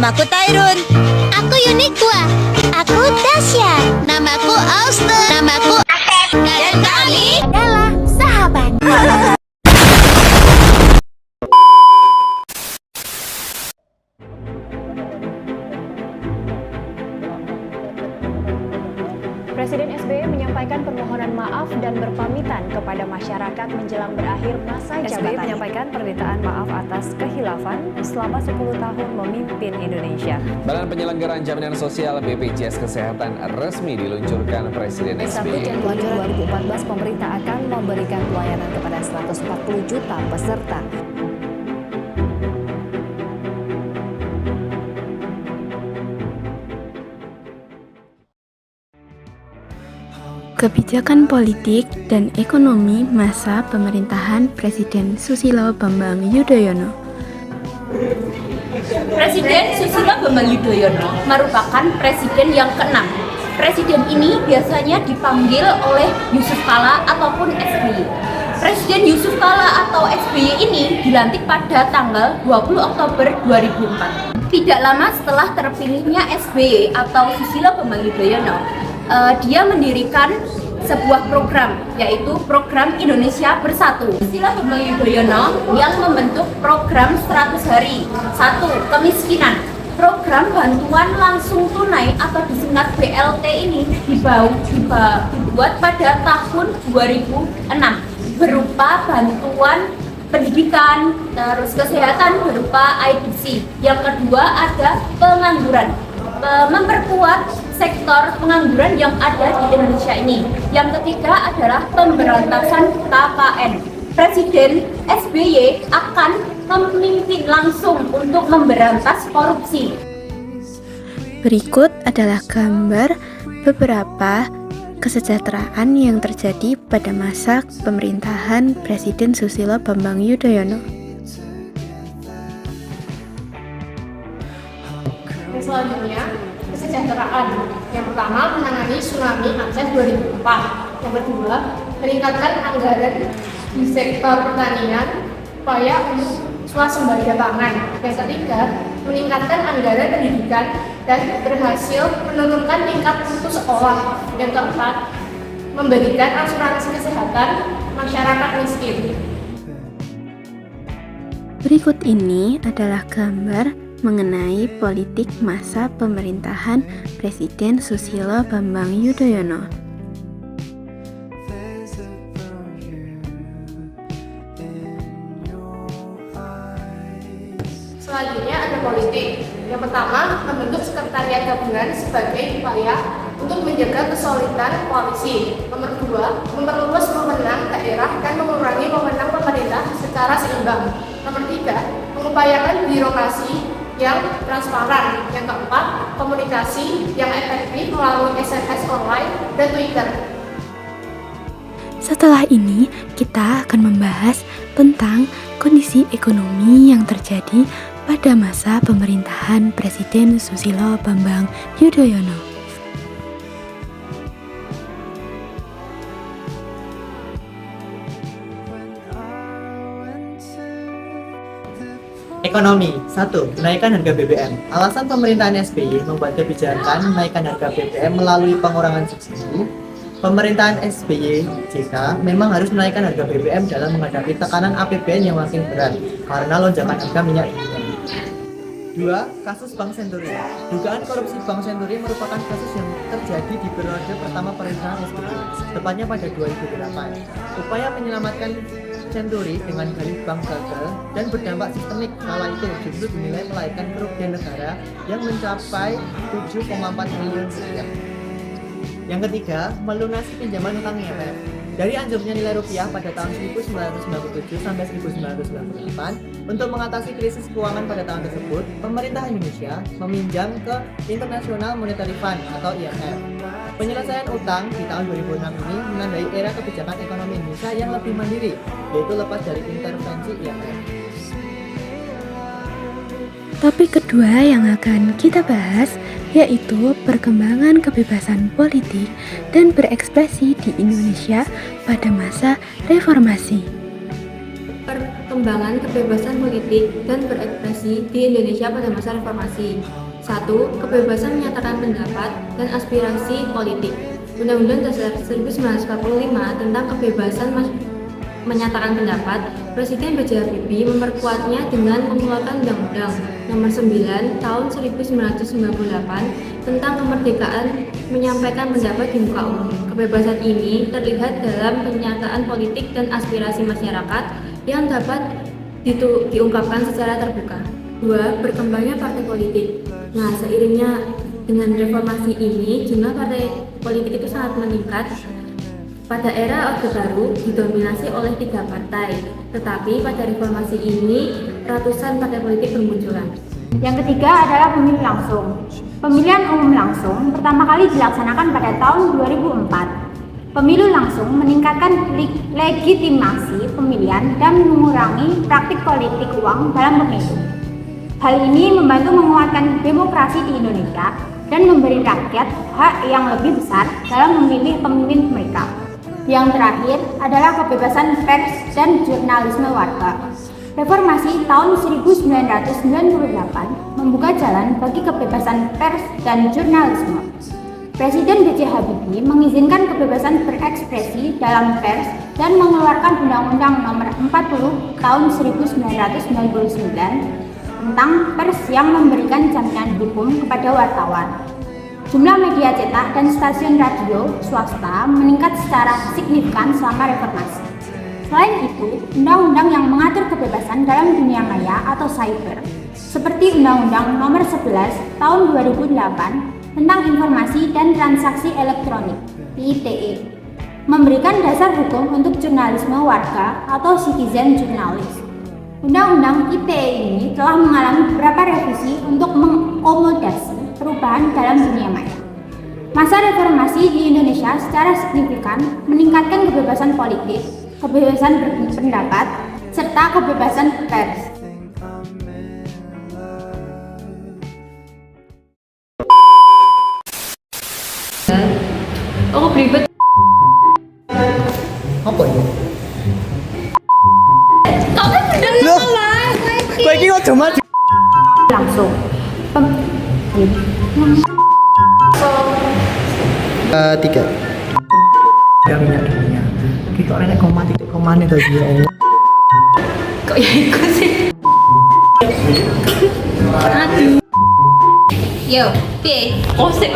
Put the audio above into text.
Namaku Tyrun. Aku Uniqua. Aku Tasya. Namaku Auster. Namaku Asep. Dan kami Adalah sahabat. Presiden SBY menyampaikan permohonan maaf dan berpamitan kepada masyarakat menjelang berakhir masa jabatannya. SBY menyampaikan permintaan maaf atas kehilafan selama 10 tahun memimpin Indonesia. Badan Penyelenggaraan Jaminan Sosial BPJS Kesehatan resmi diluncurkan Presiden SBY. Januari 2014, pemerintah akan memberikan pelayanan kepada 140 juta peserta. Kebijakan politik dan ekonomi masa pemerintahan Presiden Susilo Bambang Yudhoyono. Presiden Susilo Bambang Yudhoyono merupakan presiden yang ke-6. Presiden ini biasanya dipanggil oleh Yusuf Kala ataupun SBY. Presiden Yusuf Kala atau SBY ini dilantik pada tanggal 20 Oktober 2004. Tidak lama setelah terpilihnya SBY atau Susilo Bambang Yudhoyono, dia mendirikan sebuah program, yaitu program Indonesia Bersatu. Susilo Bambang Yudhoyono yang membentuk program 100 hari, 1. Kemiskinan. Program bantuan langsung tunai atau disingkat BLT ini dibuat pada tahun 2006 berupa bantuan pendidikan, terus kesehatan berupa IDC. Yang kedua ada pengangguran, memperkuat sektor pengangguran yang ada di Indonesia ini. Yang ketiga adalah pemberantasan KKN. Presiden SBY akan memimpin langsung untuk memberantas korupsi. Berikut adalah gambar beberapa kesejahteraan yang terjadi pada masa pemerintahan Presiden Susilo Bambang Yudhoyono. Selanjutnya, kesejahteraan. Yang pertama, menangani tsunami Aceh 2004. Yang kedua, meningkatkan anggaran di sektor pertanian upaya untuk swasembada pangan. Yang ketiga, meningkatkan anggaran pendidikan dan berhasil menurunkan tingkat putus sekolah. Yang keempat, memberikan asuransi kesehatan masyarakat miskin. Berikut ini adalah gambar mengenai politik masa pemerintahan Presiden Susilo Bambang Yudhoyono. Selanjutnya ada politik. Yang pertama, membentuk sekretariat gabungan sebagai upaya untuk menjaga kesolidan koalisi. Nomor dua, memperluas wewenang daerah dan mengurangi wewenang pemerintah secara seimbang. Nomor tiga, mengupayakan birokrasi yang transparan. Yang keempat, komunikasi yang efektif melalui SMS online dan Twitter. Setelah ini, kita akan membahas tentang kondisi ekonomi yang terjadi pada masa pemerintahan Presiden Susilo Bambang Yudhoyono. Ekonomi. 1. Menaikkan harga BBM. Alasan pemerintahan SBY membuat kebijakan menaikkan harga BBM melalui pengurangan subsidi. Pemerintahan SBY JK memang harus menaikkan harga BBM dalam menghadapi tekanan APBN yang makin berat karena lonjakan harga minyak dunia. 2. Kasus Bank Senturi. Dugaan korupsi Bank Senturi merupakan kasus yang terjadi di periode pertama pemerintahan SBY, tepatnya pada 2008. Upaya menyelamatkan Senturi dengan galih bank gagal dan berdampak sistemik kala itu justru dinilai melahirkan kerugian negara yang mencapai 7,4 triliun rupiah. Yang ketiga, melunasi pinjaman utang IMF. Dari anjloknya nilai rupiah pada tahun 1997 sampai 1998, untuk mengatasi krisis keuangan pada tahun tersebut, pemerintah Indonesia meminjam ke International Monetary Fund atau IMF. Penyelesaian utang di tahun 2006 ini menandai era kebijakan ekonomi Indonesia yang lebih mandiri, yaitu lepas dari intervensi IMF. Topik kedua yang akan kita bahas yaitu perkembangan kebebasan politik dan berekspresi di Indonesia pada masa reformasi. perkembangan kebebasan politik dan berekspresi di Indonesia pada masa reformasi. 1. Kebebasan menyatakan pendapat dan aspirasi politik. Undang-Undang Dasar 1945 tentang kebebasan menyatakan pendapat, Presiden B.J. Habibie memperkuatnya dengan mengeluarkan Undang-Undang Nomor 9 Tahun 1998 tentang kemerdekaan menyampaikan pendapat di muka umum. Kebebasan ini terlihat dalam pernyataan politik dan aspirasi masyarakat yang dapat diungkapkan secara terbuka. 2. Berkembangnya partai politik. Nah, seiringnya dengan reformasi ini, jumlah partai politik itu sangat meningkat. Pada era Orde Baru didominasi oleh 3 partai, tetapi pada reformasi ini ratusan partai politik bermunculan. Yang ketiga adalah pemilu langsung. Pemilihan umum langsung pertama kali dilaksanakan pada tahun 2004. Pemilu langsung meningkatkan legitimasi pemilihan dan mengurangi praktik politik uang dalam pemilu. Hal ini membantu menguatkan demokrasi di Indonesia dan memberi rakyat hak yang lebih besar dalam memilih pemimpin mereka. Yang terakhir adalah kebebasan pers dan jurnalisme warga. Reformasi tahun 1998 membuka jalan bagi kebebasan pers dan jurnalisme. Presiden B.J. Habibie mengizinkan kebebasan berekspresi dalam pers dan mengeluarkan Undang-Undang Nomor 40 Tahun 1999 tentang pers yang memberikan jaminan hukum kepada wartawan. Jumlah media cetak dan stasiun radio swasta meningkat secara signifikan selama reformasi. Selain itu, undang-undang yang mengatur kebebasan dalam dunia maya atau cyber, seperti Undang-Undang Nomor 11 Tahun 2008 tentang Informasi dan Transaksi Elektronik (ITE), memberikan dasar hukum untuk jurnalisme warga atau citizen journalist. Undang-undang ITE ini telah mengalami beberapa revisi untuk mengakomodasi perubahan dalam dunia maya. Masa reformasi di Indonesia secara signifikan meningkatkan kebebasan politik, kebebasan berpendapat, serta kebebasan pers. Aku belibet. Apa ini? Kamu bener Loh, kowe iki ojo maju. Langsung. Tiga. Ya minyak. Kita orang koma titik komane tadi ya Allah. Kok ya ikut sih? Yo, piye? Oh, sik.